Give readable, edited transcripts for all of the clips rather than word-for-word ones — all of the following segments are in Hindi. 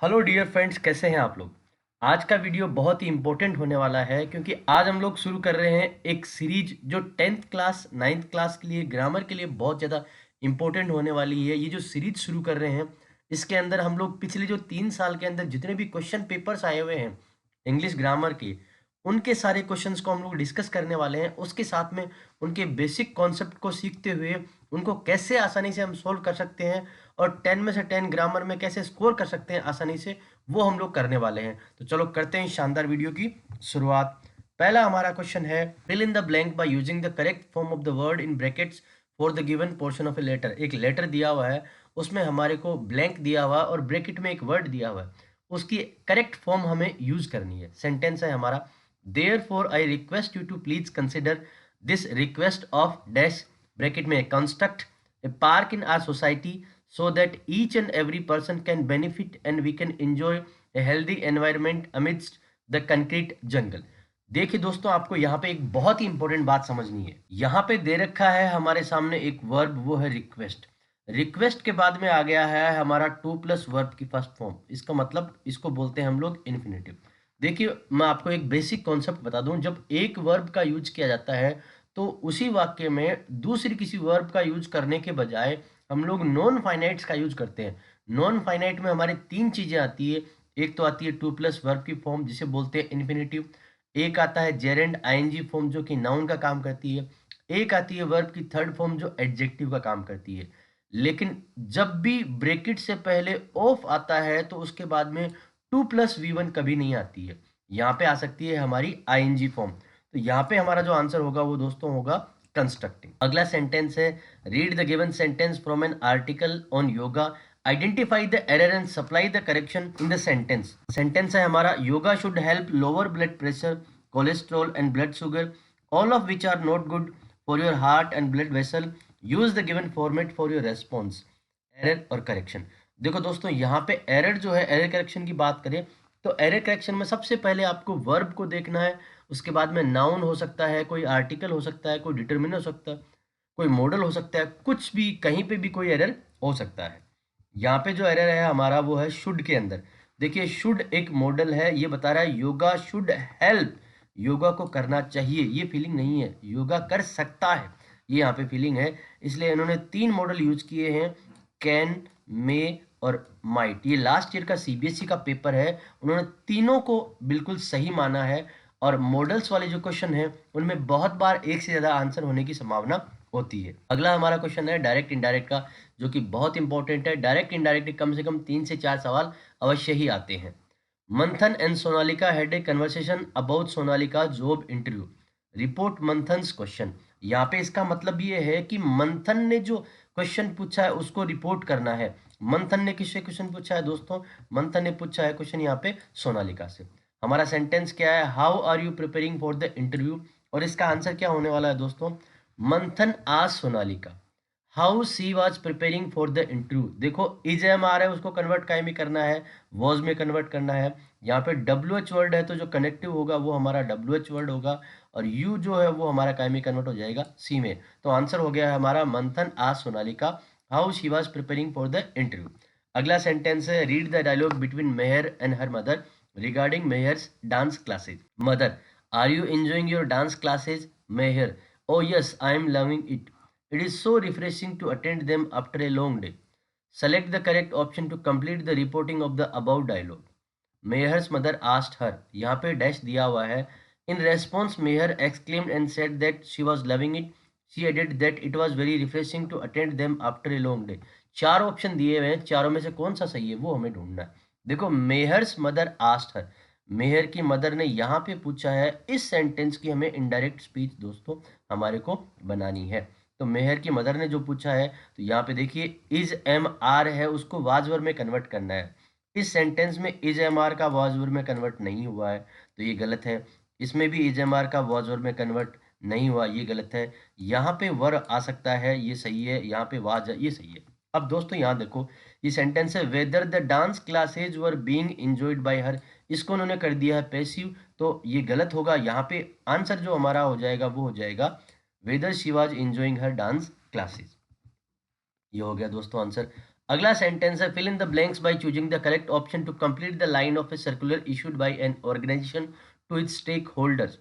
हेलो डियर फ्रेंड्स, कैसे हैं आप लोग। आज का वीडियो बहुत ही इंपॉर्टेंट होने वाला है क्योंकि आज हम लोग शुरू कर रहे हैं एक सीरीज जो 10th क्लास 9th क्लास के लिए ग्रामर के लिए बहुत ज़्यादा इंपॉर्टेंट होने वाली है। ये जो सीरीज शुरू कर रहे हैं इसके अंदर हम लोग पिछले जो 3 साल के अंदर जितने भी क्वेश्चन पेपर्स आए हुए हैं इंग्लिश ग्रामर के, उनके सारे क्वेश्चंस को हम लोग डिस्कस करने वाले हैं। उसके साथ में उनके बेसिक कॉन्सेप्ट को सीखते हुए उनको कैसे आसानी से हम सोल्व कर सकते हैं और 10 में से 10 ग्रामर में कैसे स्कोर कर सकते हैं आसानी से, वो हम लोग करने वाले हैं। तो चलो करते हैं शानदार वीडियो की शुरुआत। पहला हमारा क्वेश्चन है, fill in the blank by using the correct form of the word in brackets for the given portion of a letter. एक लेटर दिया हुआ है, उसमें हमारे को ब्लैंक दिया हुआ और ब्रैकेट में एक वर्ड दिया हुआ है, उसकी करेक्ट फॉर्म हमें यूज करनी है। सेंटेंस है हमारा, therefore I request you to please consider this request of dash bracket में construct a park in our society so that each and every person can benefit and we can enjoy a healthy environment amidst the concrete jungle। देखिए दोस्तों, आपको यहाँ पे एक बहुत ही इंपॉर्टेंट बात समझनी है। यहाँ पे दे रखा है हमारे सामने एक वर्ब, वो है रिक्वेस्ट। रिक्वेस्ट के बाद में आ गया है हमारा टू प्लस वर्ब की फर्स्ट फॉर्म। इसका मतलब इसको बोलते हैं हम लोग इन्फिनेटिव। देखिए, मैं आपको एक बेसिक कॉन्सेप्ट बता दूं, जब एक वर्ब का यूज किया जाता है तो उसी वाक्य में दूसरी किसी वर्ब का यूज करने के बजाय हम लोग नॉन फाइनाइट्स का यूज करते हैं। नॉन फाइनाइट में हमारे तीन चीजें आती है। एक तो आती है टू प्लस वर्ब की फॉर्म जिसे बोलते हैं इन्फिनेटिव, एक आता है जेरेंड आईएनजी फॉर्म जो कि नाउन का काम करती है, एक आती है वर्ब की थर्ड फॉर्म जो एडजेक्टिव का काम करती है। लेकिन जब भी ब्रैकेट से पहले ऑफ आता है तो उसके बाद में टू प्लस वी1 कभी नहीं आती है। यहाँ पे आ सकती है हमारी आईएनजी फॉर्म। तो यहाँ पे हमारा जो आंसर होगा वो दोस्तों होगा कंस्ट्रक्टिंग। अगला सेंटेंस है, read the given sentence from an article on yoga, identify the error and supply the correction in the sentence. Sentence है हमारा, yoga should help lower blood pressure, cholesterol and blood sugar, all of which are not good for your heart and blood vessel. Use the given format for your response. Error और करेक्शन। देखो दोस्तों, यहाँ पे एरर जो है, एरर करेक्शन की बात करें तो एरर करेक्शन में सबसे पहले आपको वर्ब को देखना है। उसके बाद में नाउन हो सकता है, कोई आर्टिकल हो सकता है, कोई डिटरमिनर हो सकता है, कोई मॉडल हो सकता है, कुछ भी कहीं पे भी कोई एरर हो सकता है। यहाँ पे जो एरर है हमारा वो है शुड के अंदर। देखिए, शुड एक मॉडल है, ये बता रहा है योगा शुड हेल्प, योगा को करना चाहिए, ये फीलिंग नहीं है, योगा कर सकता है, ये यहाँ पे फीलिंग है। इसलिए इन्होंने तीन मॉडल यूज किए हैं, कैन, मे और माइट। ये लास्ट ईयर का सीबीएसई का पेपर है, उन्होंने तीनों को बिल्कुल सही माना है। और मॉडल्स वाले जो क्वेश्चन है उनमें बहुत बार एक से ज्यादा आंसर होने की संभावना होती है। अगला हमारा क्वेश्चन है डायरेक्ट इंडायरेक्ट का, जो कि बहुत इंपॉर्टेंट है। डायरेक्ट इंडायरेक्ट कम से कम 3 से 4 सवाल अवश्य ही आते हैं। मंथन and Sonalika had a conversation about Sonalika job interview, report Manthan's question. यहाँ पे इसका मतलब ये है कि मंथन ने जो क्वेश्चन पूछा है उसको रिपोर्ट करना है। मंथन ने किससे क्वेश्चन पूछा है दोस्तों? मंथन ने पूछा है क्वेश्चन यहाँ पे सोनालिका से। हमारा सेंटेंस क्या है, how are you preparing for the interview, और इसका आंसर क्या होने वाला है दोस्तों? मंथन आज Sonalika how she was preparing for the interview. देखो, इज एम आ रहा है, उसको कन्वर्ट काय में करना है, वॉज में कन्वर्ट करना है। यहाँ पे डब्ल्यू एच वर्ड है तो जो कनेक्टिव होगा वो हमारा डब्ल्यू एच वर्ड होगा, और यू जो है वो हमारा काय में कन्वर्ट हो जाएगा सी में। तो आंसर हो गया है हमारा मंथन आज Sonalika how she was preparing for the interview. अगला सेंटेंस है, read the dialogue between Mehar and her mother regarding Mehar's dance classes. Mother, are you enjoying your dance classes? Mehar, oh yes, I am loving it. It is so refreshing to attend them after a long day. Select the correct option to complete the reporting of the above dialogue. Meher's mother asked her. यहाँ पे डैश दिया हुआ है। In response, Meher exclaimed and said that she was loving it. She added that it was very refreshing to attend them after a long day. चार ऑप्शन दिए हुए हैं, चारों में से कौन सा सही है वो हमें ढूंढना है। देखो, मेहर्स मदर आस्क्ड हर, मेहर की मदर ने यहाँ पे पूछा है। इस सेंटेंस की हमें इनडायरेक्ट स्पीच दोस्तों हमारे को बनानी है। तो मेहर की मदर ने जो पूछा है, तो यहाँ पे देखिए इज एम आर है, उसको वाजवर में कन्वर्ट करना है। इस सेंटेंस में इज एम आर का वाजवर में कन्वर्ट नहीं हुआ है, तो ये गलत है। इसमें भी इज एम आर का वाजवर में कन्वर्ट नहीं हुआ, ये गलत है। यहाँ पे वर आ सकता है, ये सही है। यहाँ पे वाज, ये सही है। अब दोस्तों यहाँ देखो, ये सेंटेंस है, whether the dance classes were being enjoyed bye हर, इसको उन्होंने कर दिया है पैसिव, तो ये गलत होगा। यहाँ पे आंसर जो हमारा हो जाएगा वो हो जाएगा whether she was enjoying her dance classes. ये हो गया दोस्तों आंसर। अगला सेंटेंस है, fill in the blanks by choosing the correct option to complete the line of a circular issued by an organisation to its stakeholders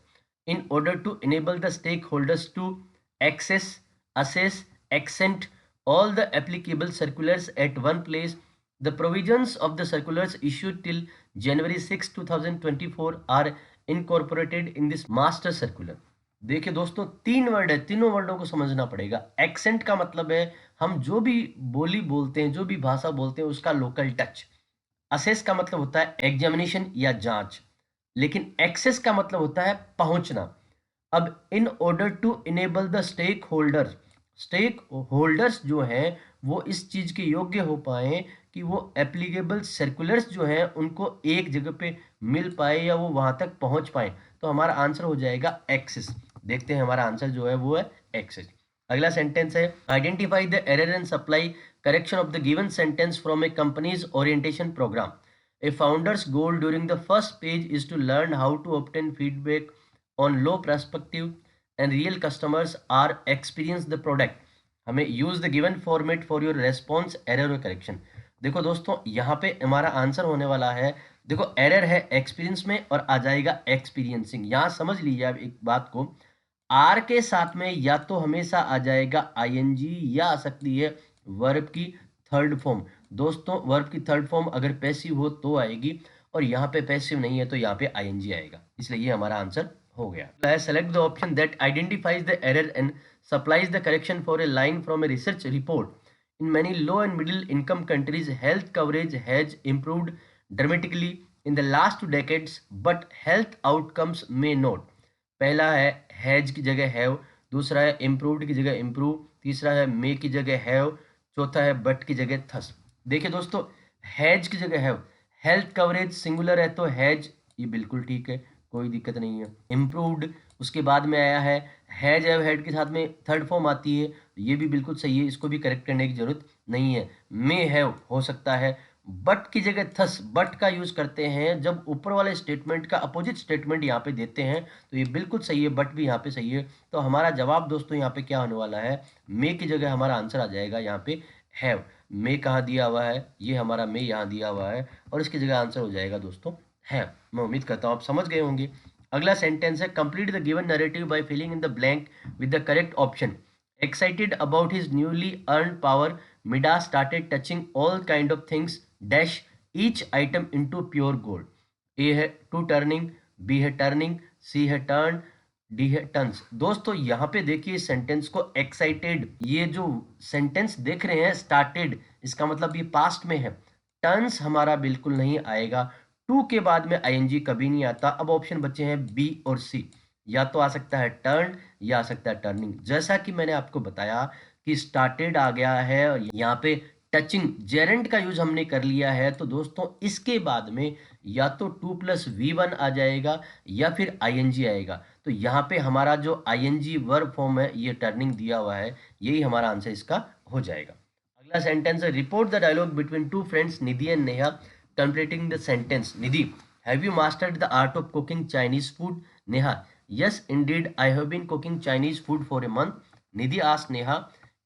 in order to enable the stakeholders to access, assess, accent all the applicable circulars at one place. The provisions of the circulars issued till January 6, 2024 are incorporated in this master circular. देखिए दोस्तों, तीन वर्ड है, तीनों वर्डों को समझना पड़ेगा। एक्सेंट का मतलब है हम जो भी बोली बोलते हैं, जो भी भाषा बोलते हैं, उसका लोकल टच। असेस का मतलब होता है एग्जामिनेशन या जांच, लेकिन एक्सेस का मतलब होता है पहुंचना। अब in order to enable the stakeholders जो हैं वो इस चीज के योग्य हो पाए कि वो एप्लीकेबल सर्कुलर्स जो हैं उनको एक जगह पे मिल पाए या वो वहां तक पहुंच पाए, तो हमारा आंसर हो जाएगा एक्सेस। देखते हैं हमारा आंसर जो है वो है एक्सेस। अगला सेंटेंस है, identify the error and supply correction of the given sentence from a company's orientation programme. A founder's goal during the first page is to learn how to obtain feedback on low prospective and real customers are experience the product. हमें use the given format for your response, error और correction। देखो दोस्तों, यहाँ पे हमारा आंसर होने वाला है, देखो एरर है एक्सपीरियंस में और आ जाएगा एक्सपीरियंसिंग। यहाँ समझ लीजिए आप एक बात को, आर के साथ में या तो हमेशा आ जाएगा आईएनजी या आ सकती है वर्ब की थर्ड फॉर्म। दोस्तों, वर्ब की थर्ड फॉर्म अगर पैसिव हो तो आएगी, और यहाँ पे पैसिव नहीं है तो यहाँ पे आईएनजी आएगा, इसलिए ये हमारा आंसर हो गया। Select the option that identifies the error and supplies the correction for a line from a research report. In many low and middle income countries health coverage has improved dramatically in the last 2 decades, but health outcomes may not. पहला है हैज की जगह हैव, दूसरा है इम्प्रूव्ड की जगह इम्प्रूव, तीसरा है मे की जगह हैव, चौथा है बट की जगह थस। देखिए दोस्तों, हैज की जगह हैव, हेल्थ कवरेज सिंगुलर है तो हैज, ये बिल्कुल ठीक है, कोई दिक्कत नहीं है। इम्प्रूव्ड उसके बाद में आया है, हैज हैव हेड के साथ में थर्ड फॉर्म आती है, ये भी बिल्कुल सही है, इसको भी करेक्ट करने की जरूरत नहीं है। मे हैव हो सकता है, बट की जगह थस, बट का यूज करते हैं जब ऊपर वाले स्टेटमेंट का अपोजिट स्टेटमेंट यहाँ पे देते हैं, तो ये बिल्कुल सही है, बट भी यहाँ पे सही है। तो हमारा जवाब दोस्तों यहाँ पे क्या होने वाला है, मे की जगह हमारा आंसर आ जाएगा यहाँ पे हैव। मे कहाँ दिया हुआ है, ये हमारा मे यहाँ दिया हुआ है, और इसकी जगह आंसर हो जाएगा दोस्तों हैव। मैं उम्मीद करता हूँ आप समझ गए होंगे। अगला सेंटेंस है, complete the given narrative by filling in the blank with the correct option. Excited about his newly earned power, Midas started touching all kind of things, dash each item into pure gold. A है टू टर्निंग, बी है टर्निंग, सी है टर्न, डी है टर्न्स। दोस्तों यहाँ पे देखिए इस सेंटेंस को, एक्साइटेड, ये जो सेंटेंस देख रहे हैं स्टार्टेड, इसका मतलब ये पास्ट में है। टर्न्स हमारा बिल्कुल नहीं आएगा, टू के बाद में आईएनजी कभी नहीं आता। अब ऑप्शन बचे हैं बी और सी, या तो आ सकता है टर्न या आ सकता है टर्निंग। जैसा कि मैंने आपको बताया कि स्टार्टेड आ गया है और यहाँ पे टचिंग जेरेंट का यूज हमने कर लिया है, तो दोस्तों इसके बाद में या तो 2+V1 आ जाएगा या फिर आईएनजी आएगा। तो यहाँ पे हमारा जो आईएनजी वर्ब फॉर्म है ये टर्निंग दिया हुआ है, यही हमारा आंसर इसका हो जाएगा। अगला सेंटेंस है, report the dialogue between two friends Nidhi and Neha completing the sentence. Nidhi, have you mastered the art of cooking Chinese food? Neha, yes, indeed, I have been cooking Chinese food for a month. Nidhi asked Neha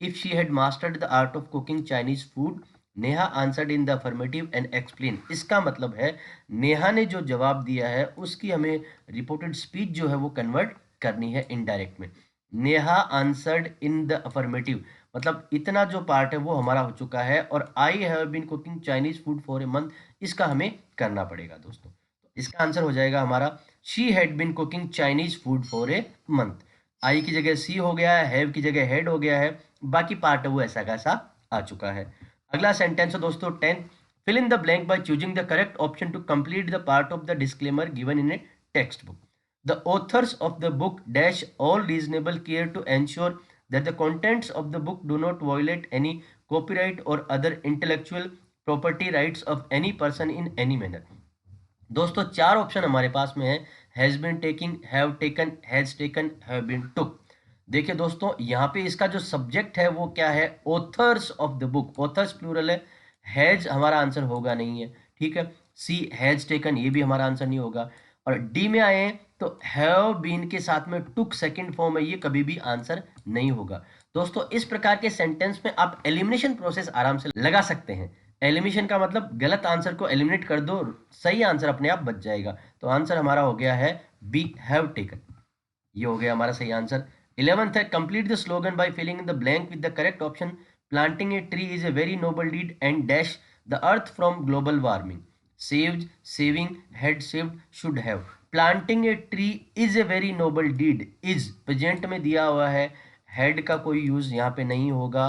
if she had mastered the art of cooking Chinese food. Neha answered in the affirmative and explained. इसका मतलब है नेहा ने जो जवाब दिया है उसकी हमें रिपोर्टेड स्पीच जो है वो कन्वर्ट करनी है इनडायरेक्ट में। Neha answered in the affirmative, मतलब इतना जो पार्ट है वो हमारा हो चुका है, और I have been cooking Chinese food for a month, इसका हमें करना पड़ेगा दोस्तों। इसका आंसर हो जाएगा हमारा, she had been cooking Chinese food for a month. I की जगह सी हो गया है, हैव की जगह हेड हो गया है, बाकी पार्ट वो ऐसा कैसा आ चुका है। अगला सेंटेंस है दोस्तों 10, fill in the blank by choosing the correct option to complete the part of the disclaimer given in a textbook. The authors of the book dash all reasonable care to ensure that the contents of the book do not violate any copyright or other intellectual property rights of any person in any manner। दोस्तों चार ऑप्शन हमारे पास में है, has been taking, have taken, has taken, have been took. देखिए दोस्तों यहाँ पे इसका जो सब्जेक्ट है वो क्या है, authors of the book, authors plural है, हैज हमारा आंसर होगा नहीं है, ठीक है। सी हैज टेकन, ये भी हमारा आंसर नहीं होगा, और डी में आए तो हैव बीन के साथ में टुक सेकंड फॉर्म है, ये कभी भी आंसर नहीं होगा। दोस्तों इस प्रकार के सेंटेंस में आप एलिमिनेशन प्रोसेस आराम से लगा सकते हैं। एलिमिनेशन का मतलब गलत आंसर को एलिमिनेट कर दो, सही आंसर अपने आप बच जाएगा। तो आंसर हमारा हो गया है बी, हैव टेकन। ये हो गया हमारा सही आंसर। 11th है, complete the slogan by filling in the blank with the correct option. Planting a tree is a very noble deed and dash the earth from global warming. Saved, saving, had saved, should have. Planting a tree is a very noble deed, is present में दिया हुआ है, हैड का कोई यूज यहाँ पे नहीं होगा।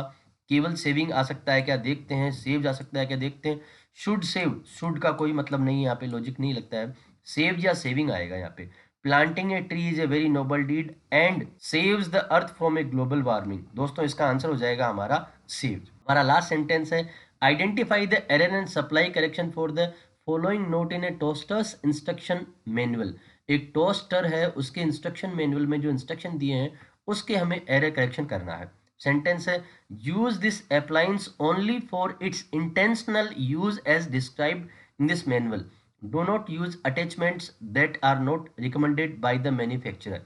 केवल सेविंग आ सकता है क्या देखते हैं, सेव जा सकता है क्या देखते हैं। शुड सेव, शुड का कोई मतलब नहीं है यहाँ पे, लॉजिक नहीं लगता है। सेव या सेविंग आएगा यहाँ पे। Planting a tree is a very noble deed and saves the earth from a global warming. दोस्तों इसका आंसर हो जाएगा हमारा सेव। हमारा लास्ट सेंटेंस है, identify the error and supply correction for the following note in a toaster's instruction manual. एक टोस्टर है, उसके इंस्ट्रक्शन मैनुअल में जो इंस्ट्रक्शन दिए हैं उसके हमें एरर करेक्शन करना है। सेंटेंस है, use this appliance only for its intentional use as described in this manual. Do not use attachments that are not recommended by the manufacturer.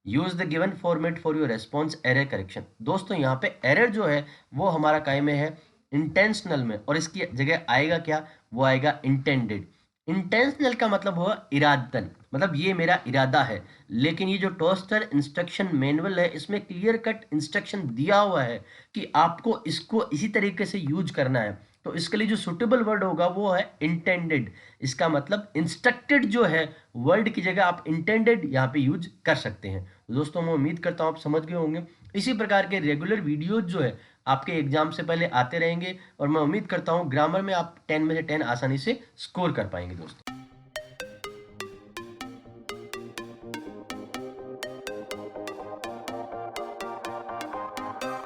Use the given format for your response error correction. दोस्तों यहाँ पे error जो है वो हमारा काय में है, intentional में, और इसकी जगह आएगा क्या, वो आएगा intended। इंटेंशनल का मतलब हुआ इरादतन, मतलब ये मेरा इरादा है। लेकिन ये जो टोस्टर इंस्ट्रक्शन मैनुअल है इसमें क्लियर कट इंस्ट्रक्शन दिया हुआ है कि आपको इसको इसी तरीके से यूज करना है। तो इसके लिए जो सुटेबल वर्ड होगा वो है इंटेंडेड। इसका मतलब इंस्ट्रक्टेड जो है वर्ड की जगह आप इंटेंडेड यहाँ पे यूज कर सकते हैं। दोस्तों मैं उम्मीद करता हूँ आप समझ गए होंगे। इसी प्रकार के रेगुलर वीडियोज जो है आपके एग्जाम से पहले आते रहेंगे और मैं उम्मीद करता हूँ ग्रामर में आप 10 में से 10 आसानी से स्कोर कर पाएंगे दोस्तों।